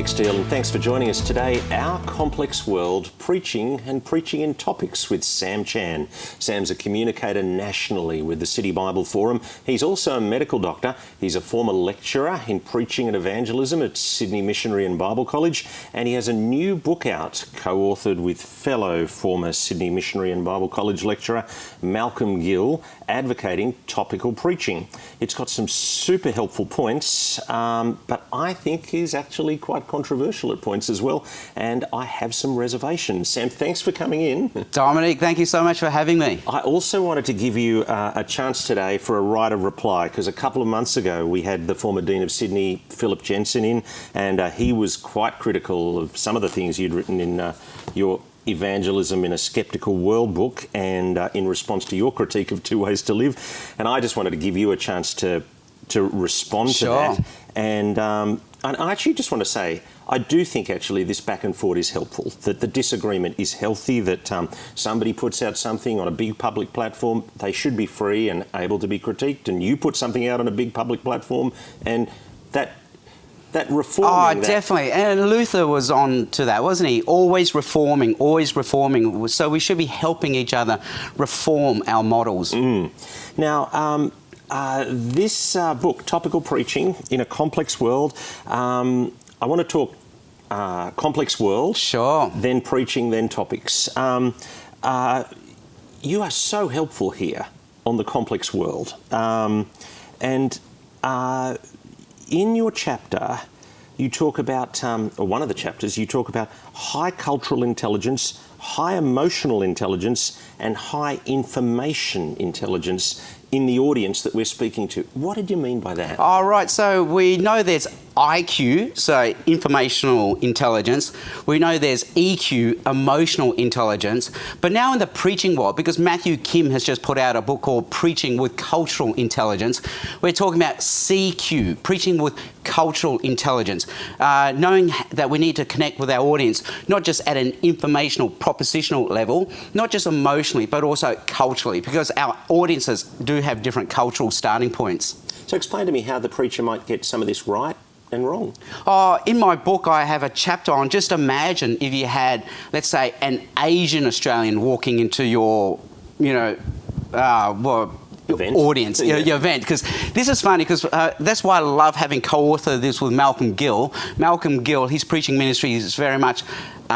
Nick Steele, and thanks for joining us today. Our Complex World, Preaching and Preaching in Topics with Sam Chan. Sam's a communicator nationally with the City Bible Forum. He's also a medical doctor. He's a former lecturer in preaching and evangelism at Sydney Missionary and Bible College, and he has a new book out, co-authored with fellow former Sydney Missionary and Bible College lecturer Malcom Gill, advocating topical preaching. It's got some super helpful points, but I think is actually quite controversial at points as well, and I have some reservations. Sam, thanks for coming in. Dominic, thank you so much for having me. I also wanted to give you a chance today for a right of reply, because a couple of months ago we had the former Dean of Sydney, Phillip Jensen, in, and he was quite critical of some of the things you'd written in your Evangelism in a Skeptical World book, and in response to your critique of Two Ways to Live. And I just wanted to give you a chance to respond to that. And I actually just want to say, I do think actually this back and forth is helpful, that the disagreement is healthy, that somebody puts out something on a big public platform, they should be free and able to be critiqued, and you put something out on a big public platform, and that reforming. Oh, definitely. And Luther was on to that, wasn't he? Always reforming, always reforming. So we should be helping each other reform our models. Now, this book, Topical Preaching in a Complex World, I want to talk complex world, Sure. then preaching, then topics. You are so helpful here on the complex world. And in your chapter, you talk about, or one of the chapters, you talk about high cultural intelligence, high emotional intelligence, and high information intelligence in the audience that we're speaking to. What did you mean by that? All right, so we know there's IQ, so informational intelligence. We know there's EQ, emotional intelligence. But now in the preaching world, because Matthew Kim has just put out a book called Preaching with Cultural Intelligence, we're talking about CQ, preaching with cultural intelligence, knowing that we need to connect with our audience, not just at an informational, propositional level, not just emotionally, but also culturally, because our audiences do have different cultural starting points. So explain to me how the preacher might get some of this right and wrong. In my book, I have a chapter on, just imagine if you had, let's say, an Asian Australian walking into your, audience, Yeah. your event. Because this is funny, because that's why I love having co-authored this with Malcom Gill. Malcom Gill, his preaching ministry is very much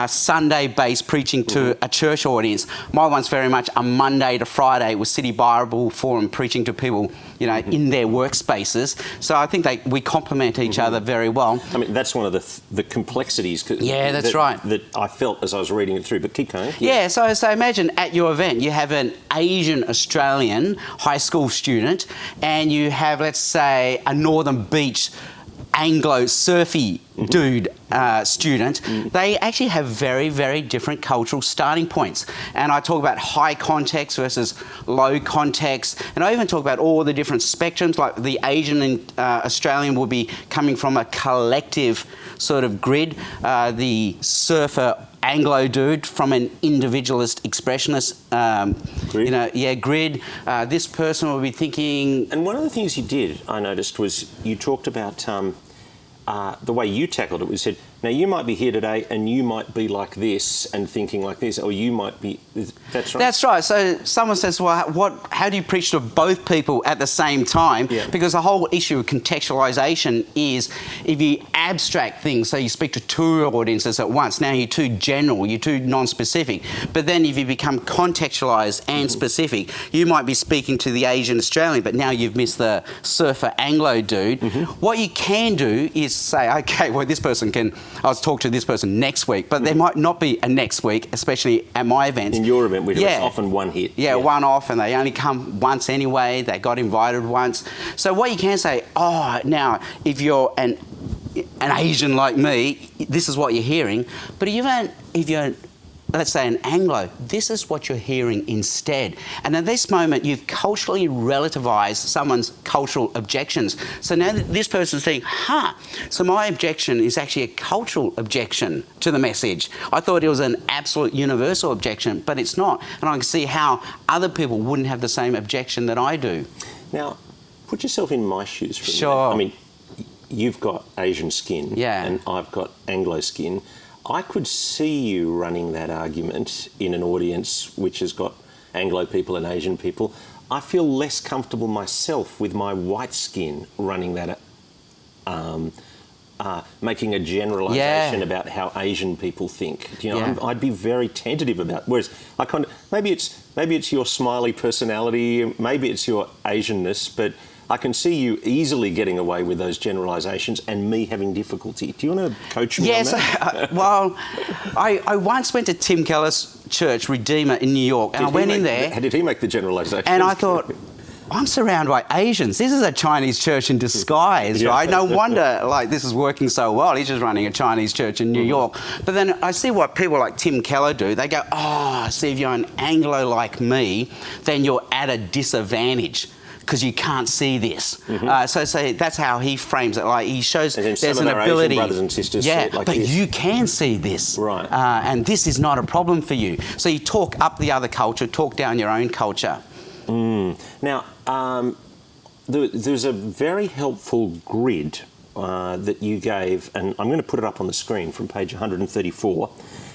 Sunday-based preaching to a church audience. My one's very much a Monday to Friday with City Bible Forum preaching to people, in their workspaces. So I think we complement each other very well. I mean, that's one of the complexities. Yeah, that's right. That I felt as I was reading it through, but keep going. Yeah, so imagine at your event, you have an Asian Australian high school student, and you have, let's say, a Northern Beach Anglo surfy dude student. They actually have very, very different cultural starting points. And I talk about high context versus low context. And I even talk about all the different spectrums, like the Asian and Australian will be coming from a collective sort of grid. The surfer Anglo dude from an individualist, expressionist, grid. This person will be thinking... And one of the things you did, I noticed, was you talked about the way you tackled it. We said, now you might be here today and you might be like this and thinking like this, or you might be... That's right? That's right. So someone says, well, how do you preach to both people at the same time? Yeah. Because the whole issue of contextualization is if you abstract things, so you speak to two audiences at once, now you're too general, you're too non-specific. But then if you become contextualized and specific, you might be speaking to the Asian Australian, but now you've missed the surfer Anglo dude. What you can do is say, okay, well, this person can... I'll talk to this person next week, but there might not be a next week, especially at my events. In your event, it's often one hit. Yeah, one off, and they only come once anyway. They got invited once. So what you can say, now, if you're an Asian like me, this is what you're hearing. But if you're let's say an Anglo, this is what you're hearing instead. And at this moment, you've culturally relativized someone's cultural objections. So now this person's saying, so my objection is actually a cultural objection to the message. I thought it was an absolute universal objection, but it's not. And I can see how other people wouldn't have the same objection that I do. Now, put yourself in my shoes for a minute. Sure. I mean, you've got Asian skin and I've got Anglo skin. I could see you running that argument in an audience which has got Anglo people and Asian people. I feel less comfortable myself with my white skin running that, making a generalisation about how Asian people think. You know, I'd be very tentative about. Whereas I kind of maybe it's your smiley personality, maybe it's your Asianness, but I can see you easily getting away with those generalisations and me having difficulty. Do you want to coach me on that? Well, I once went to Tim Keller's church, Redeemer, in New York, and I went in there. Did he make the generalisation? And I thought, I'm surrounded by Asians. This is a Chinese church in disguise, right? No wonder, like, this is working so well. He's just running a Chinese church in New York. But then I see what people like Tim Keller do. They go, see, if you're an Anglo like me, then you're at a disadvantage, because you can't see this. So that's how he frames it. Like, he shows there's an ability. Asian brothers and sisters but this. You can see this. Right. And this is not a problem for you. So you talk up the other culture, talk down your own culture. Now, there's a very helpful grid that you gave, and I'm going to put it up on the screen from page 134.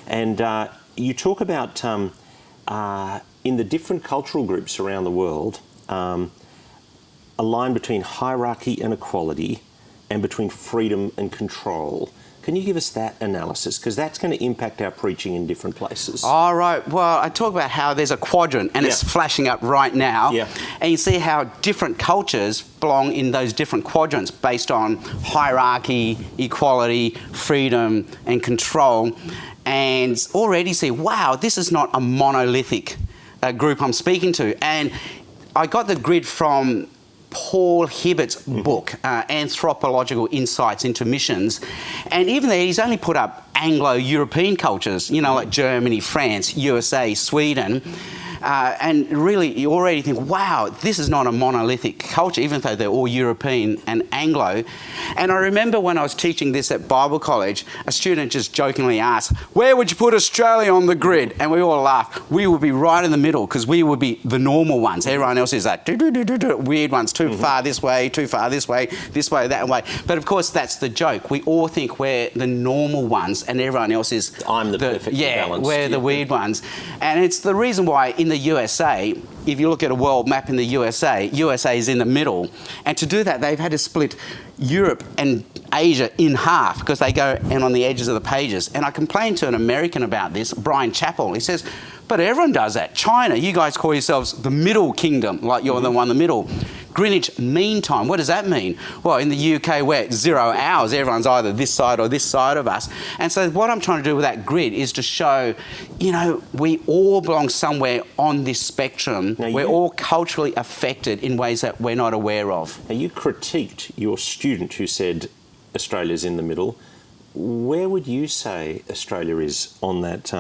And you talk about, in the different cultural groups around the world, a line between hierarchy and equality and between freedom and control. Can you give us that analysis? Because that's going to impact our preaching in different places. All right. Well, I talk about how there's a quadrant, and it's flashing up right now. And you see how different cultures belong in those different quadrants based on hierarchy, equality, freedom, and control. And already see, wow, this is not a monolithic group I'm speaking to. And I got the grid from Paul Hibbert's book, Anthropological Insights into Missions. And even there, he's only put up Anglo-European cultures, you know, like Germany, France, USA, Sweden. And really, you already think, wow, this is not a monolithic culture, even though they're all European and Anglo. And I remember when I was teaching this at Bible college, a student just jokingly asked, where would you put Australia on the grid? And we all laughed. We would be right in the middle, because we would be the normal ones. Everyone else is like weird ones, too far this way, that way. But of course, that's the joke. We all think we're the normal ones, and everyone else is... I'm the perfect balance. We're the weird ones. And it's the reason why in the USA, if you look at a world map in the USA is in the middle. And to do that, they've had to split Europe and Asia in half, because they go in on the edges of the pages. And I complained to an American about this, Brian Chappell. He says, but everyone does that. China, you guys call yourselves the middle kingdom, like you're the one in the middle. Greenwich Mean Time, what does that mean? Well, in the UK, we're 0 hours. Everyone's either this side or this side of us. And so what I'm trying to do with that grid is to show, you know, we all belong somewhere on this spectrum. Now, we're all culturally affected in ways that we're not aware of. Now, you critiqued your student who said Australia's in the middle. Where would you say Australia is on that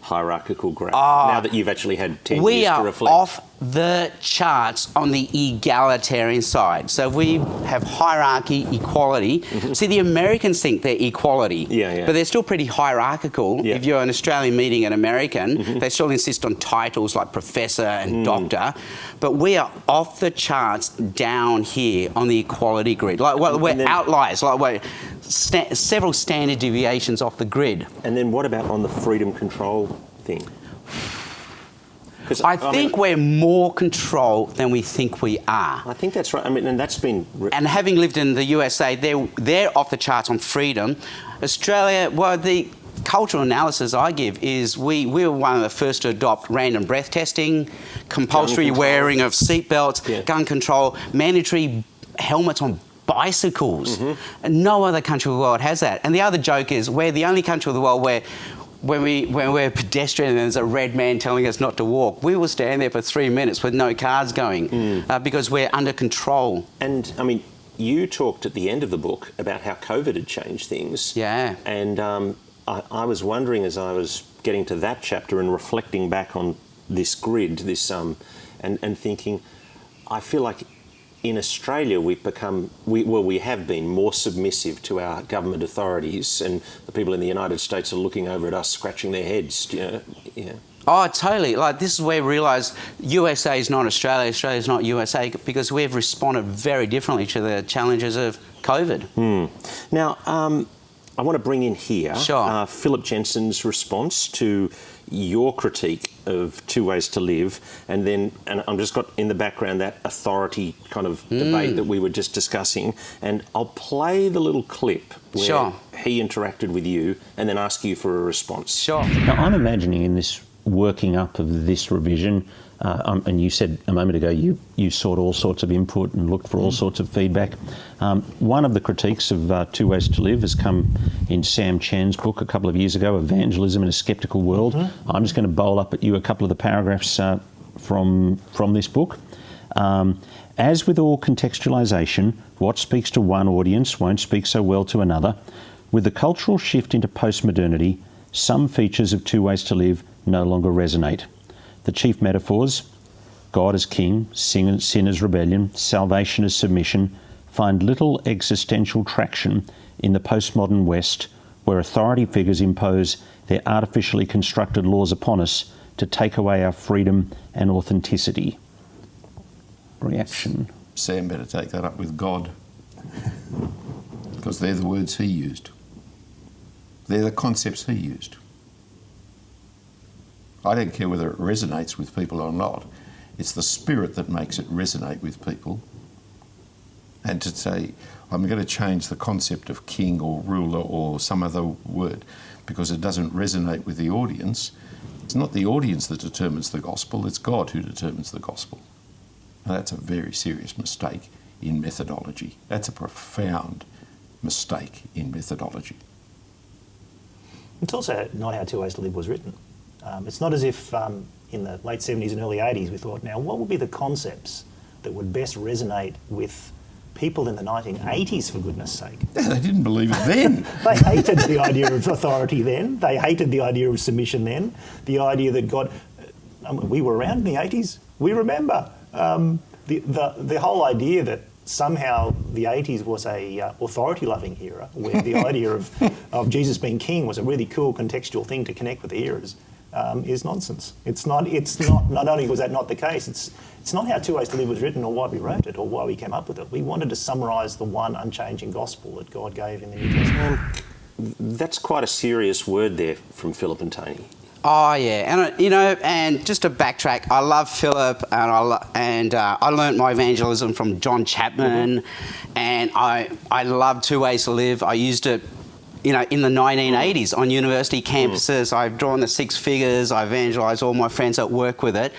hierarchical graph, now that you've actually had 10 years to reflect? We are off the charts on the egalitarian side. So we have hierarchy, equality. See, the Americans think they're equality, but they're still pretty hierarchical. If you're an Australian meeting an American, they still insist on titles like professor and doctor. But we are off the charts down here on the equality grid. Like, well, we're outliers. Like, we're several standard deviations off the grid. And then what about on the freedom control thing? I think we're more control than we think we are. I think that's right. I mean, and that's been... And having lived in the USA, they're off the charts on freedom. Australia, well, the cultural analysis I give is we were one of the first to adopt random breath testing, compulsory wearing of seatbelts, gun control, mandatory helmets on bicycles. And no other country of the world has that. And the other joke is we're the only country of the world where when we're pedestrian and there's a red man telling us not to walk, we will stand there for 3 minutes with no cars going because we're under control. And, I mean, you talked at the end of the book about how COVID had changed things. Yeah. And I was wondering, as I was getting to that chapter and reflecting back on this grid, and thinking, I feel like in Australia we've become, we have been more submissive to our government authorities, and the people in the United States are looking over at us, scratching their heads. Oh, totally. Like, this is where we realise USA is not Australia, Australia is not USA, because we've responded very differently to the challenges of COVID. Now, I want to bring in here Sure. Phillip Jensen's response to your critique of Two Ways to Live, and I'm just got in the background that authority kind of debate that we were just discussing, and I'll play the little clip where he interacted with you and then ask you for a response. Sure. Now, I'm imagining in this working up of this revision, and you said a moment ago you sought all sorts of input and looked for all sorts of feedback. One of the critiques of Two Ways to Live has come in Sam Chan's book a couple of years ago, Evangelism in a Skeptical World. I'm just going to bowl up at you a couple of the paragraphs from this book. As with all contextualisation, what speaks to one audience won't speak so well to another. With the cultural shift into postmodernity, some features of Two Ways to Live no longer resonate. The chief metaphors, God as king, sin as rebellion, salvation as submission, find little existential traction in the postmodern West, where authority figures impose their artificially constructed laws upon us to take away our freedom and authenticity. Reaction? Sam better take that up with God, because they're the words he used. They're the concepts he used. I don't care whether it resonates with people or not. It's the spirit that makes it resonate with people. And to say, I'm going to change the concept of king or ruler or some other word because it doesn't resonate with the audience. It's not the audience that determines the gospel, it's God who determines the gospel. Now, that's a very serious mistake in methodology. That's a profound mistake in methodology. It's also not how Two Ways to Live was written. It's not as if in the late 70s and early 80s we thought, now what would be the concepts that would best resonate with people in the 1980s, for goodness sake? They didn't believe it then. They hated the idea of authority then. They hated the idea of submission then. The idea that God... we were around in the 80s. We remember. The whole idea that somehow the 80s was a authority-loving era, where the idea of Jesus being king was a really cool contextual thing to connect with the eras, is nonsense. It's not. Not only was that not the case, it's not how Two Ways to Live was written, or why we wrote it, or why we came up with it. We wanted to summarise the one unchanging gospel that God gave in the New Testament. That's quite a serious word there from Phillip and Tony. Oh yeah, and and just to backtrack, I love Phillip, and I learnt my evangelism from John Chapman, and I love Two Ways to Live. I used it, in the 1980s on university campuses. I've drawn the six figures. I evangelised all my friends that work with it.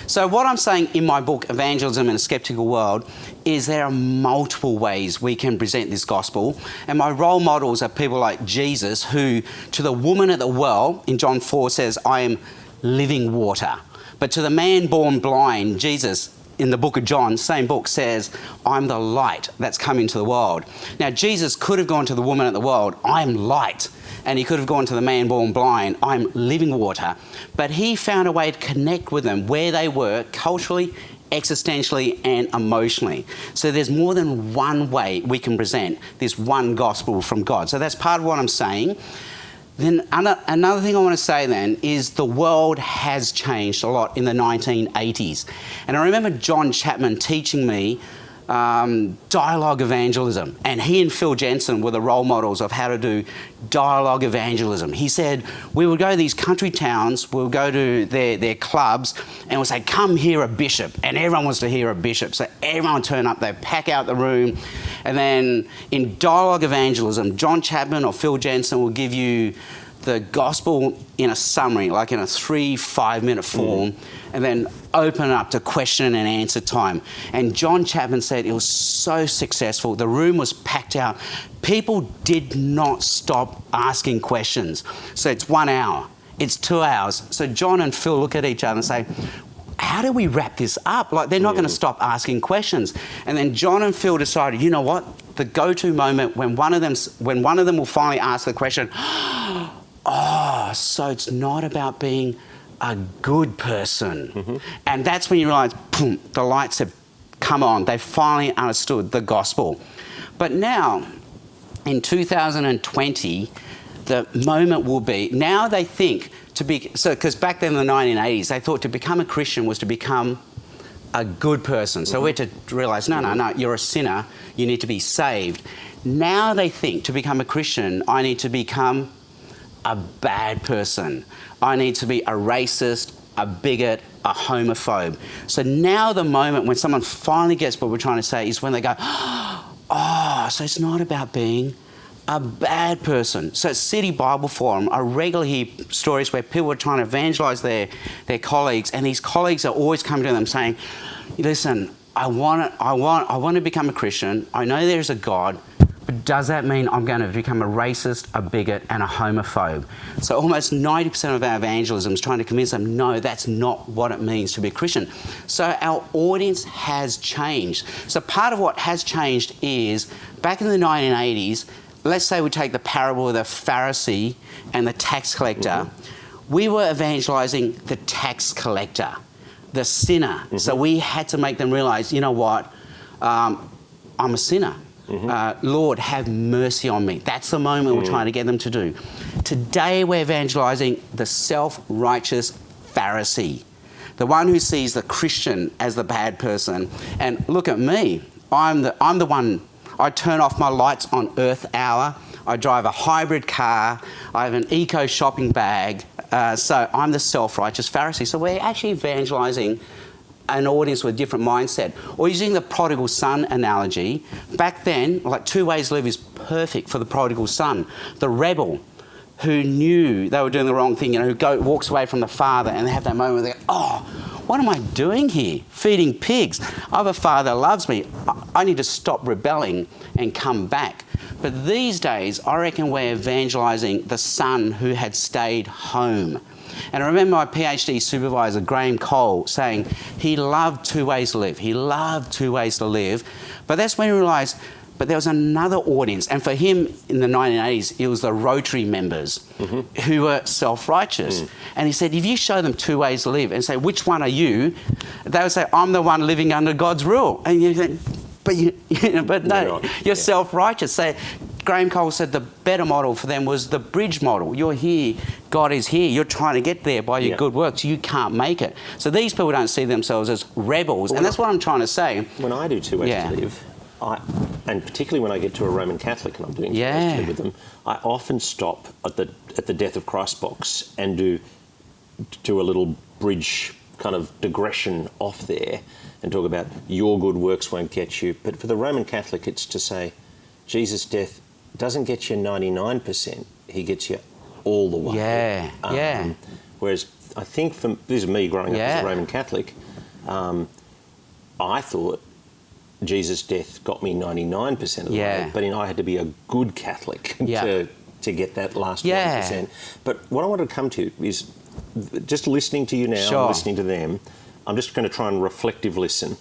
So what I'm saying in my book, Evangelism in a Skeptical World, is there are multiple ways we can present this gospel. And my role models are people like Jesus, who to the woman at the well in John 4 says, I am living water. But to the man born blind, Jesus, in the book of John, same book, says, I'm the light that's come into the world. Now, Jesus could have gone to the woman at the well, I'm light. And he could have gone to the man born blind, I'm living water. But he found a way to connect with them where they were culturally, existentially and emotionally. So there's more than one way we can present this one gospel from God. So that's part of what I'm saying. Then another thing I want to say then is the world has changed a lot in the 1980s. And I remember John Chapman teaching me dialogue evangelism, and he and Phil Jensen were the role models of how to do dialogue evangelism. He said we would go to these country towns, we'll go to their clubs, and we'll say, come hear a bishop, and everyone wants to hear a bishop, so everyone turn up, they pack out the room. And then in dialogue evangelism, John Chapman or Phil Jensen will give you the gospel in a summary, like in a 3-5 minute form, and then open up to question and answer time. And John Chapman said it was so successful. The room was packed out. People did not stop asking questions. So it's 1 hour, it's 2 hours. So John and Phil look at each other and say, how do we wrap this up? Like, they're not going to stop asking questions. And then John and Phil decided, you know what? The go-to moment when one of them will finally ask the question, oh, so it's not about being a good person. And that's when you realise, boom, the lights have come on. They finally understood the gospel. But now, in 2020, the moment will be, now they think because back then in the 1980s, they thought to become a Christian was to become a good person. So we're to realise, no, you're a sinner, you need to be saved. Now they think to become a Christian, I need to become a bad person. I need to be a racist, a bigot, a homophobe. So now the moment when someone finally gets what we're trying to say is when they go, oh, so it's not about being a bad person. So at City Bible Forum, I regularly hear stories where people are trying to evangelise their colleagues, and these colleagues are always coming to them saying, listen, I want to become a Christian. I know there's a God, but does that mean I'm going to become a racist, a bigot, and a homophobe? So almost 90% of our evangelism is trying to convince them, no, that's not what it means to be a Christian. So our audience has changed. So part of what has changed is, back in the 1980s, let's say we take the parable of the Pharisee and the tax collector. We were evangelising the tax collector, the sinner. So we had to make them realise, you know what, I'm a sinner. Lord, have mercy on me. That's the moment we're trying to get them to do. Today we're evangelising the self-righteous Pharisee, the one who sees the Christian as the bad person. And look at me. I'm the one. I turn off my lights on Earth Hour. I drive a hybrid car. I have an eco shopping bag. So I'm the self-righteous Pharisee. So we're actually evangelising an audience with a different mindset. Or using the prodigal son analogy, back then, like 2 ways to live is perfect for the prodigal son. The rebel who knew they were doing the wrong thing, who walks away from the father, and they have that moment where they go, oh, what am I doing here? Feeding pigs. I have a father that loves me. I need to stop rebelling and come back. But these days, I reckon we're evangelising the son who had stayed home. And I remember my PhD supervisor, Graham Cole, saying he loved 2 ways to live. He loved 2 ways to live. But that's when he realised, but there was another audience. And for him, in the 1980s, it was the Rotary members who were self-righteous. And he said, if you show them 2 ways to live and say, which one are you? They would say, I'm the one living under God's rule. And you think, but no, you're self-righteous. So Graham Cole said the better model for them was the bridge model. You're here, God is here. You're trying to get there by your good works. You can't make it. So these people don't see themselves as rebels. And that's what I'm trying to say. When I do 2 ways to live, and particularly when I get to a Roman Catholic and I'm doing 2 ways to live with them, I often stop at the death of Christ box and do a little bridge kind of digression off there and talk about your good works won't get you. But for the Roman Catholic, it's to say Jesus' death doesn't get you 99%. He gets you all the way. Whereas I think, this is me growing up as a Roman Catholic, I thought Jesus' death got me 99% of the way, but I had to be a good Catholic to get that last 1%. But what I wanted to come to is, just listening to you now and listening to them, I'm just going to try and reflective listen.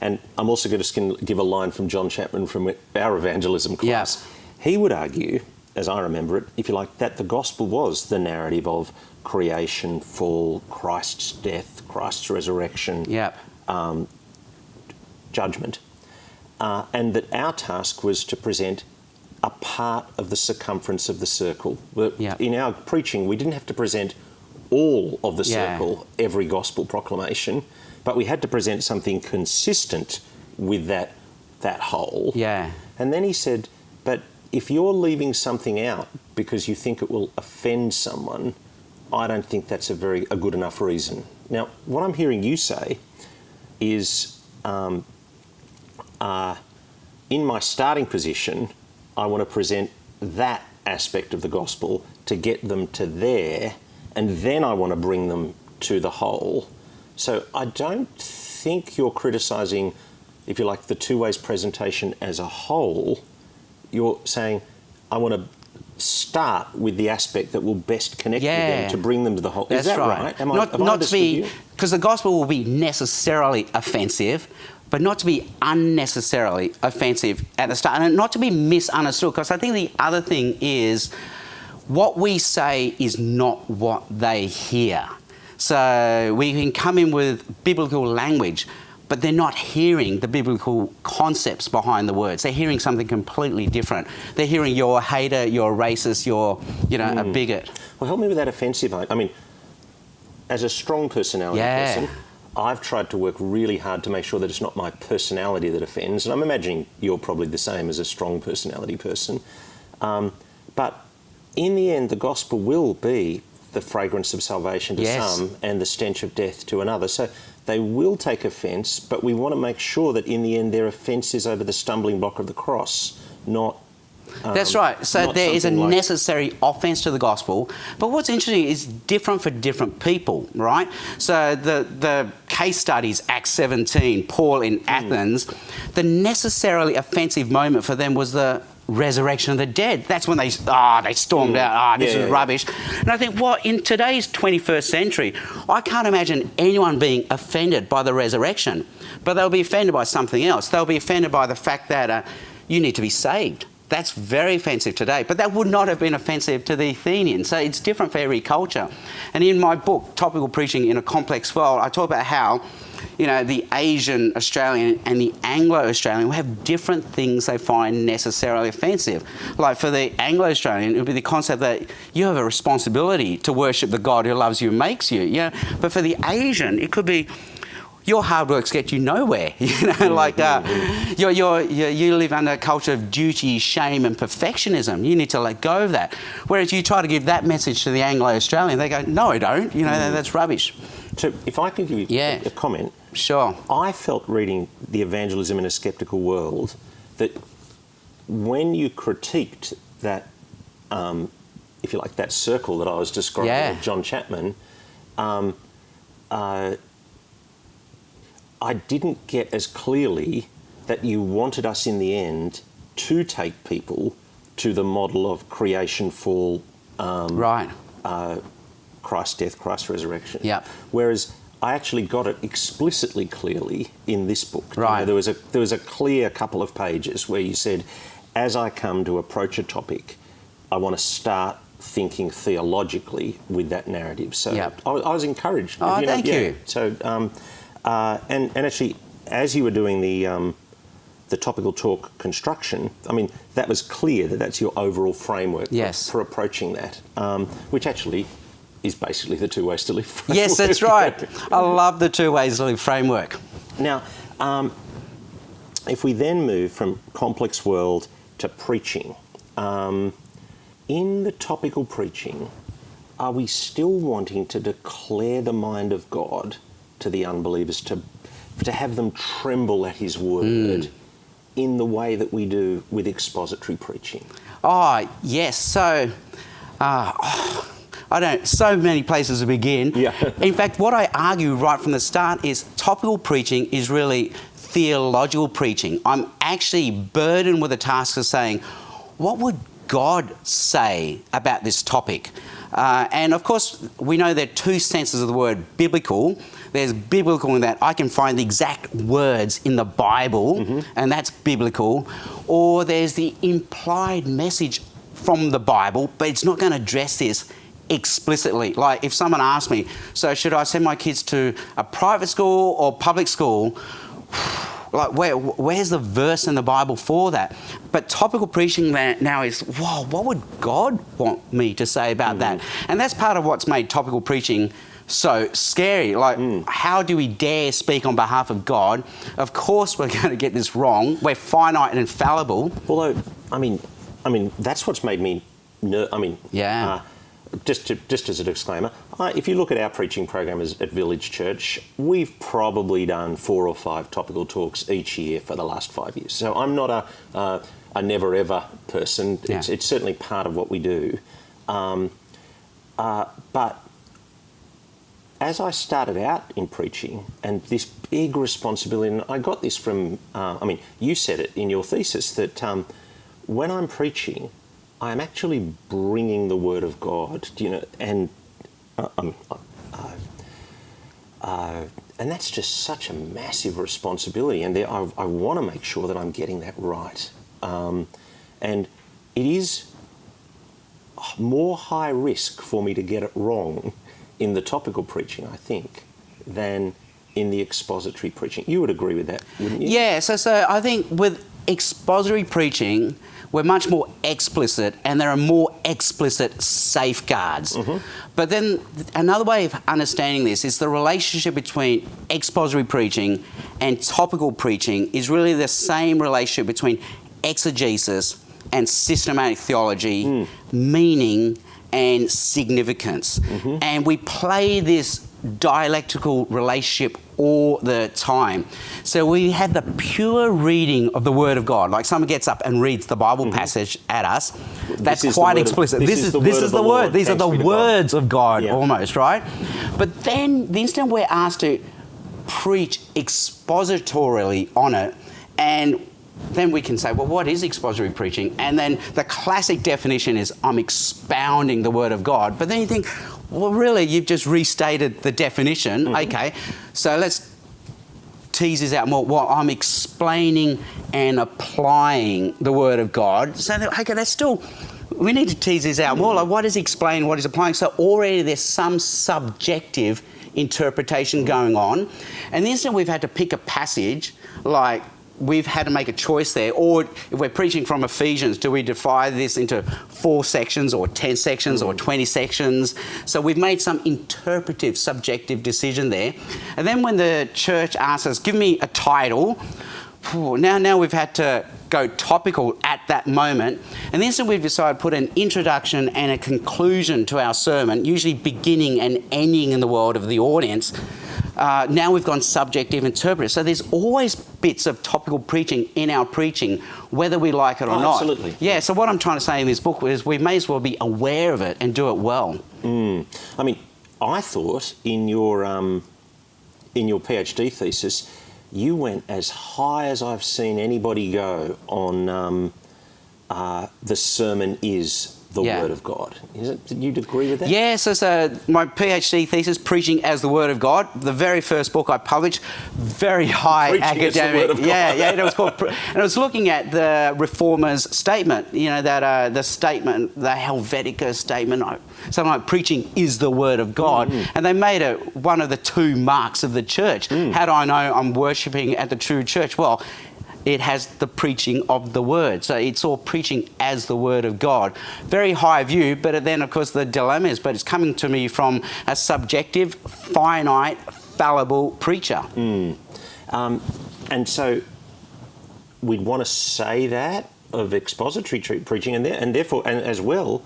And I'm also going to give a line from John Chapman from our evangelism class. He would argue, as I remember it, if you like, that the gospel was the narrative of creation, fall, Christ's death, Christ's resurrection, judgment. And that our task was to present a part of the circumference of the circle. In our preaching, we didn't have to present all of the circle, every gospel proclamation, but we had to present something consistent with that whole. And then he said, but if you're leaving something out because you think it will offend someone, I don't think that's a good enough reason. Now, what I'm hearing you say is, in my starting position, I want to present that aspect of the gospel to get them to there, and then I want to bring them to the whole. So I don't think you're criticising, if you like, the 2 ways presentation as a whole. You're saying, I want to start with the aspect that will best connect with them to bring them to the whole. That's Is that right? Not to be, because the gospel will be necessarily offensive, but not to be unnecessarily offensive at the start, and not to be misunderstood. Because I think the other thing is, what we say is not what they hear. So we can come in with biblical language, but they're not hearing the biblical concepts behind the words. They're hearing something completely different. They're hearing you're a hater, you're a racist, you're a bigot. Well, help me with that offensive. I mean, as a strong personality person, I've tried to work really hard to make sure that it's not my personality that offends, and I'm imagining you're probably the same as a strong personality person. But in the end, the gospel will be the fragrance of salvation to some and the stench of death to another. So they will take offence, but we want to make sure that in the end their offence is over the stumbling block of the cross, not... That's right. So there is a necessary offence to the gospel. But what's interesting is different for different people, right? So the case studies, Acts 17, Paul in Athens, the necessarily offensive moment for them was the resurrection of the dead. That's when they stormed out, this is rubbish. And I think, well, in today's 21st century, I can't imagine anyone being offended by the resurrection. But they'll be offended by something else. They'll be offended by the fact that you need to be saved. That's very offensive today, but that would not have been offensive to the Athenians. So it's different for every culture. And in my book, Topical Preaching in a Complex World, I talk about how, you know, the Asian Australian and the Anglo-Australian will have different things they find necessarily offensive. Like for the Anglo-Australian, it would be the concept that you have a responsibility to worship the God who loves you and makes you. You know? But for the Asian, it could be, your hard works get you nowhere. You know, like you live under a culture of duty, shame, and perfectionism. You need to let go of that. Whereas you try to give that message to the Anglo-Australian, they go, "No, I don't. You know, that's rubbish." So, if I can give you a comment, sure. I felt reading the Evangelism in a Skeptical World that when you critiqued that, if you like, that circle that I was describing with John Chapman. I didn't get as clearly that you wanted us in the end to take people to the model of creation, fall, Christ's death, Christ's resurrection. Yep. Whereas I actually got it explicitly clearly in this book. Right. You know, there was a clear couple of pages where you said, as I come to approach a topic, I want to start thinking theologically with that narrative. So I was encouraged. Oh, thank you. So. And actually, as you were doing the topical talk construction, I mean, that was clear that that's your overall framework for approaching that, which actually is basically the 2 ways to live framework. Yes, that's right. I love the 2 ways to live framework. Now, if we then move from complex world to preaching, in the topical preaching, are we still wanting to declare the mind of God to the unbelievers, to have them tremble at his word in the way that we do with expository preaching? Oh, yes. So, so many places to begin. Yeah. In fact, what I argue right from the start is topical preaching is really theological preaching. I'm actually burdened with the task of saying, what would God say about this topic? And of course, we know there are 2 senses of the word biblical. There's biblical in that I can find the exact words in the Bible, and that's biblical. Or there's the implied message from the Bible, but it's not going to address this explicitly. Like if someone asked me, so should I send my kids to a private school or public school? Like where's the verse in the Bible for that? But topical preaching now is, wow, what would God want me to say about that? And that's part of what's made topical preaching so scary. Like, how do we dare speak on behalf of God? Of course we're going to get this wrong. We're finite and infallible. Although, I mean, that's what's made me just as a disclaimer, if you look at our preaching program at Village Church, we've probably done 4 or 5 topical talks each year for the last 5 years. So I'm not a never-ever person. Yeah. It's certainly part of what we do. But as I started out in preaching, and this big responsibility, and I got this from, you said it in your thesis, that when I'm preaching, I'm actually bringing the word of God, and that's just such a massive responsibility. And I want to make sure that I'm getting that right. And it is more high risk for me to get it wrong in the topical preaching, I think, than in the expository preaching. You would agree with that, wouldn't you? Yeah. So I think with expository preaching, we're much more explicit, and there are more explicit safeguards. But then another way of understanding this is the relationship between expository preaching and topical preaching is really the same relationship between exegesis and systematic theology, meaning and significance. And we play this dialectical relationship all the time. So we have the pure reading of the Word of God, like someone gets up and reads the Bible passage at us. That's quite explicit. This is the Word. These are the words of God, almost, right? But then the instant we're asked to preach expositorily on it, and then we can say, well, what is expository preaching? And then the classic definition is, I'm expounding the Word of God. But then you think, well, really, you've just restated the definition. Okay, so let's tease this out more. Well, I'm explaining and applying the Word of God. So, okay, that's still, we need to tease this out more. Like, what is explaining, what is applying? So already there's some subjective interpretation going on. And the instant we've had to pick a passage, like, we've had to make a choice there. Or if we're preaching from Ephesians, do we divide this into 4 sections or 10 sections or 20 sections? So we've made some interpretive, subjective decision there. And then when the church asks us, give me a title, now we've had to go topical at that moment. And then so we've decided to put an introduction and a conclusion to our sermon, usually beginning and ending in the world of the audience. Now we've gone subjective interpretive. So there's always bits of topical preaching in our preaching, whether we like it or not. Absolutely. Yeah, so what I'm trying to say in this book is we may as well be aware of it and do it well. I mean, I thought in your PhD thesis, you went as high as I've seen anybody go on the sermon is the Word of God. Did you agree with that? Yeah, so my PhD thesis, Preaching as the Word of God, the very first book I published, very high Preaching academic. as the Word of God. Yeah, it was called, and it was looking at the Reformers' statement, that the statement, the Helvetica statement, something like preaching is the Word of God, and they made it one of the 2 marks of the church. How do I know I'm worshipping at the true church? Well, it has the preaching of the Word. So it's all preaching as the Word of God. Very high view, but then, of course, the dilemma is, but it's coming to me from a subjective, finite, fallible preacher. And so we'd want to say that of expository preaching and therefore, and as well,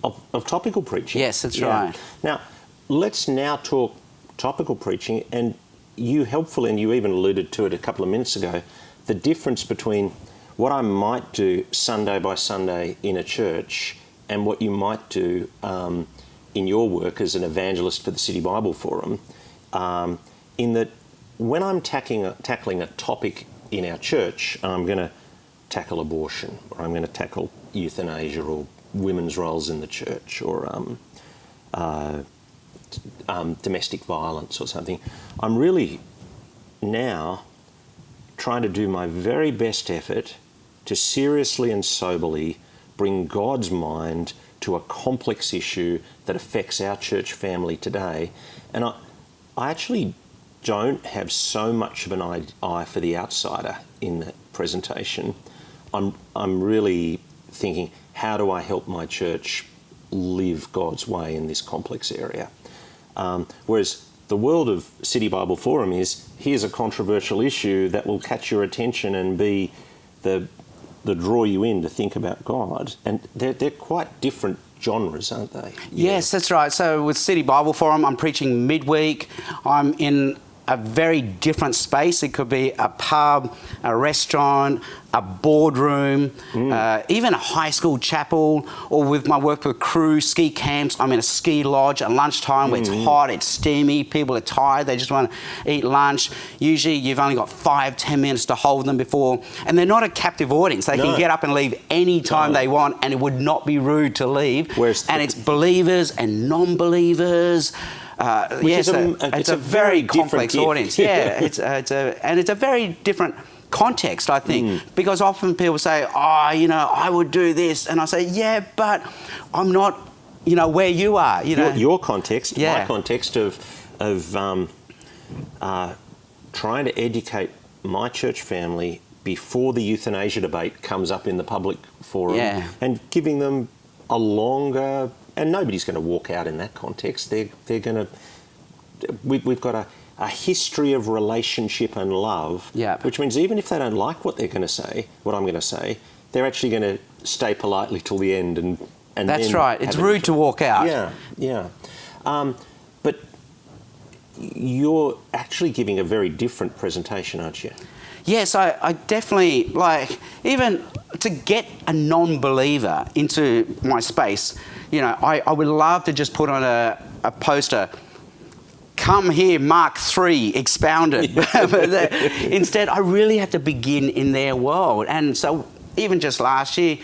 of topical preaching. Yes, that's right. Now, let's now talk topical preaching, and you helpfully, and you even alluded to it a couple of minutes ago, the difference between what I might do Sunday by Sunday in a church and what you might do in your work as an evangelist for the City Bible Forum, in that when I'm tackling a topic in our church, I'm going to tackle abortion, or I'm going to tackle euthanasia, or women's roles in the church, or domestic violence or something, I'm really now trying to do my very best effort to seriously and soberly bring God's mind to a complex issue that affects our church family today. And I actually don't have so much of an eye for the outsider in that presentation. I'm really thinking, how do I help my church live God's way in this complex area? Whereas the world of City Bible Forum is, here's a controversial issue that will catch your attention and be the draw you in to think about God. And they're quite different genres, aren't they? Yes, that's right. So with City Bible Forum, I'm preaching midweek. I'm in a very different space. It could be a pub, a restaurant, a boardroom, even a high school chapel, or with my work with crew, ski camps. I'm in a ski lodge at lunchtime where it's hot, it's steamy, people are tired, they just want to eat lunch. Usually you've only got 5-10 minutes to hold them before, and they're not a captive audience. They can get up and leave any time they want, and it would not be rude to leave. And it's believers and non-believers. It's a very complex audience. Yeah, it's a very different context, I think, because often people say, I would do this, and I say, yeah, but I'm not, where you are. Your context, my context of trying to educate my church family before the euthanasia debate comes up in the public forum, Yeah. and giving them a longer, and nobody's going to walk out in that context. They're going to, we've got a history of relationship and love, Yeah. which means even if they don't like what they're going to say, what I'm going to say, they're actually going to stay politely till the end. And That's then right. It's have rude to walk out. Yeah. But you're actually giving a very different presentation, aren't you? Yes, I definitely, like, even to get a non-believer into my space, you know, I would love to just put on a poster, "Come here, Mark 3, expounded." But instead, I really have to begin in their world. And so even just last year,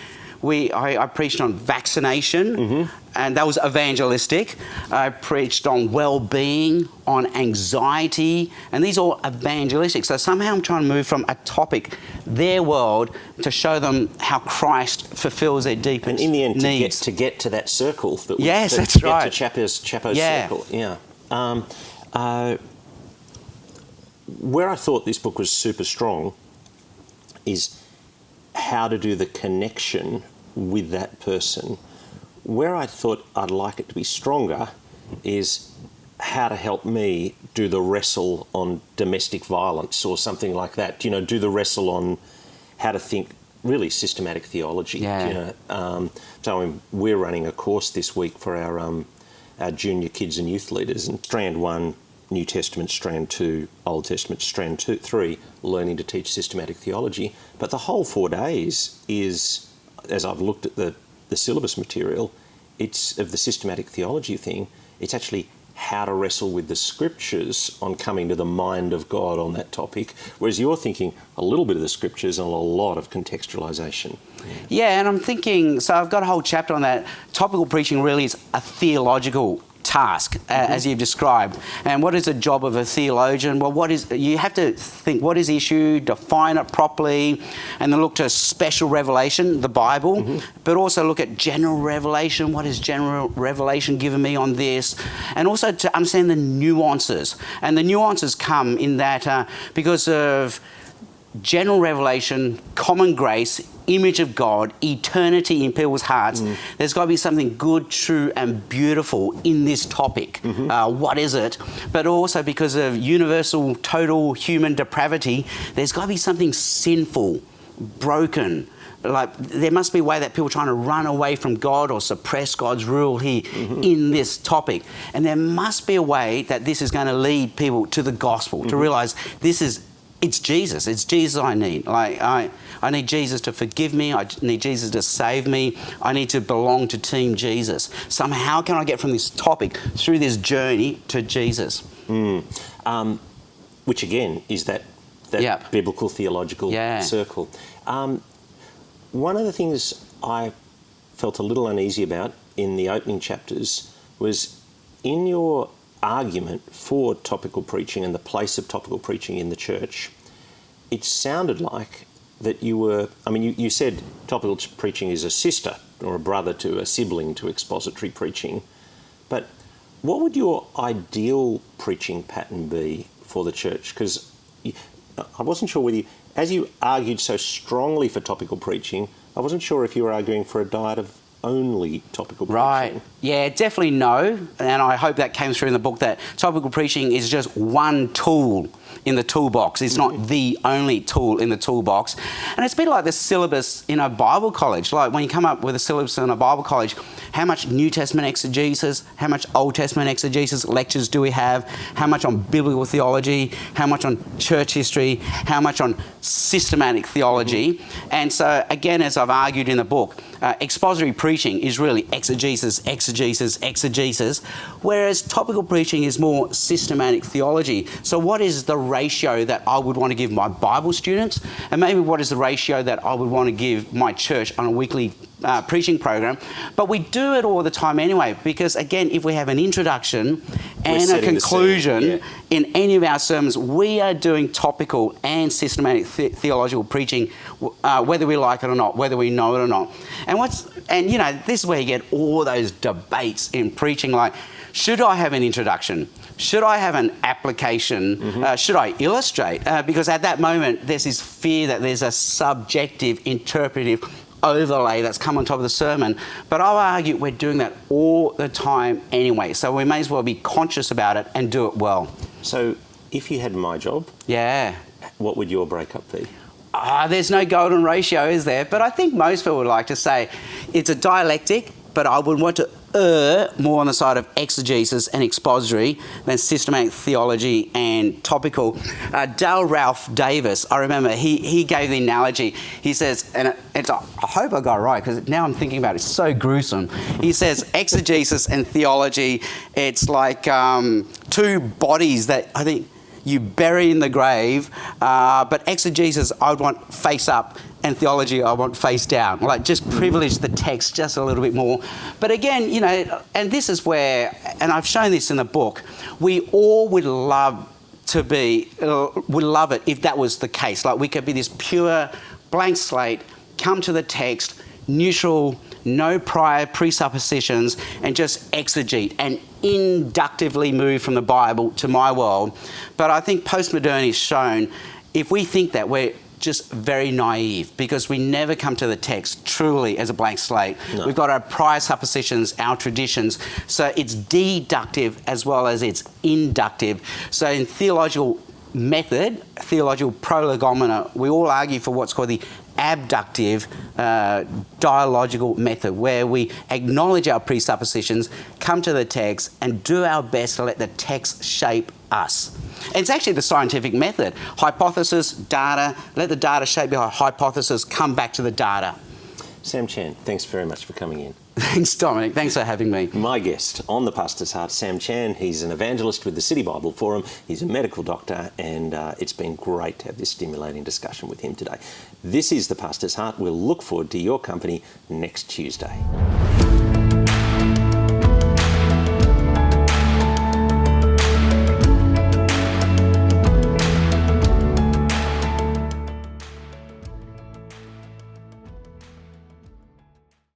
I preached on vaccination, and that was evangelistic. I preached on well-being, on anxiety, and these are all evangelistic. So somehow I'm trying to move from a topic, their world, to show them how Christ fulfills their deepest And in the end, needs. to get to that circle. Yes, that's to right. Get to Chapo's Yeah. circle. Yeah. Where I thought this book was super strong is how to do the connection with that person. Where I thought I'd like it to be stronger is how to help me do the wrestle on domestic violence or something like that. You know, do the wrestle on how to think really systematic theology. Yeah. You know, so we're running a course this week for our junior kids and youth leaders, and Strand 1, New Testament, Strand 2, Old Testament, Strand 2, 3, learning to teach systematic theology. But the whole 4 days is, as I've looked at the syllabus material, it's of the systematic theology thing, it's actually how to wrestle with the scriptures on coming to the mind of God on that topic, whereas you're thinking a little bit of the scriptures and a lot of contextualization. Yeah, and I'm thinking, so I've got a whole chapter on that. Topical preaching really is a theological task, as you've described. And what is the job of a theologian? Well, you have to think, what is the issue, define it properly, and then look to special revelation, the Bible, but also look at general revelation. What is general revelation given me on this? And also to understand the nuances. And the nuances come in that because of general revelation, common grace, image of God, eternity in people's hearts, there's got to be something good, true and beautiful in this topic. What is it? But also because of universal, total human depravity, there's got to be something sinful, broken. Like, there must be a way that people are trying to run away from God or suppress God's rule here in this topic. And there must be a way that this is going to lead people to the gospel, to realise it's Jesus. It's Jesus I need. Like, I need Jesus to forgive me. I need Jesus to save me. I need to belong to Team Jesus. Somehow, how can I get from this topic through this journey to Jesus? Which again is that biblical theological circle. One of the things I felt a little uneasy about in the opening chapters was in your argument for topical preaching and the place of topical preaching in the church, it sounded like that you were, you said topical preaching is a sister or a brother to a sibling to expository preaching, but what would your ideal preaching pattern be for the church? Because I wasn't sure whether as you argued so strongly for topical preaching, I wasn't sure if you were arguing for a diet of only topical preaching. Right. Yeah, definitely no. And I hope that came through in the book, that topical preaching is just one tool in the toolbox. It's not the only tool in the toolbox. And it's a bit like the syllabus in a Bible college. Like when you come up with a syllabus in a Bible college, how much New Testament exegesis, how much Old Testament exegesis lectures do we have, how much on biblical theology, how much on church history, how much on systematic theology. And so, again, as I've argued in the book, expository preaching is really exegesis, whereas topical preaching is more systematic theology. So what is the ratio that I would want to give my Bible students, and maybe what is the ratio that I would want to give my church on a weekly preaching program? But we do it all the time anyway, because again, if we have an introduction and a conclusion in any of our sermons, we are doing topical and systematic theological preaching, whether we like it or not, whether we know it or not. And this is where you get all those debates in preaching, like, Should I have an introduction? Should I have an application? Should I illustrate? Because at that moment, there's this fear that there's a subjective, interpretive overlay that's come on top of the sermon. But I'll argue we're doing that all the time anyway. So we may as well be conscious about it and do it well. So if you had my job, Yeah. what would your breakup be? There's no golden ratio, is there? But I think most people would like to say it's a dialectic, but I would want to err more on the side of exegesis and expository than systematic theology and topical. Dale Ralph Davis, I remember, he gave the analogy. He says, and I hope I got it right, because now I'm thinking about it, it's so gruesome. He says exegesis and theology, it's like two bodies that I think you bury in the grave, but exegesis I would want face up, and theology I want face down. Like, just privilege the text just a little bit more. But again, you know, and this is where, and I've shown this in the book, we all would love to be, would love it if that was the case. Like, we could be this pure blank slate, come to the text, neutral, no prior presuppositions, and just exegete and inductively move from the Bible to my world. But I think postmodernity has shown if we think that, we're just very naive, because we never come to the text truly as a blank slate. No. We've got our prior suppositions, our traditions. So it's deductive as well as it's inductive. So in theological method, theological prolegomena, we all argue for what's called the abductive dialogical method, where we acknowledge our presuppositions, come to the text, and do our best to let the text shape us. And it's actually the scientific method. Hypothesis, data, let the data shape your hypothesis, come back to the data. Sam Chan, thanks very much for coming in. Thanks, Dominic. Thanks for having me. My guest on The Pastor's Heart, Sam Chan. He's an evangelist with the City Bible Forum. He's a medical doctor, and it's been great to have this stimulating discussion with him today. This is The Pastor's Heart. We'll look forward to your company next Tuesday.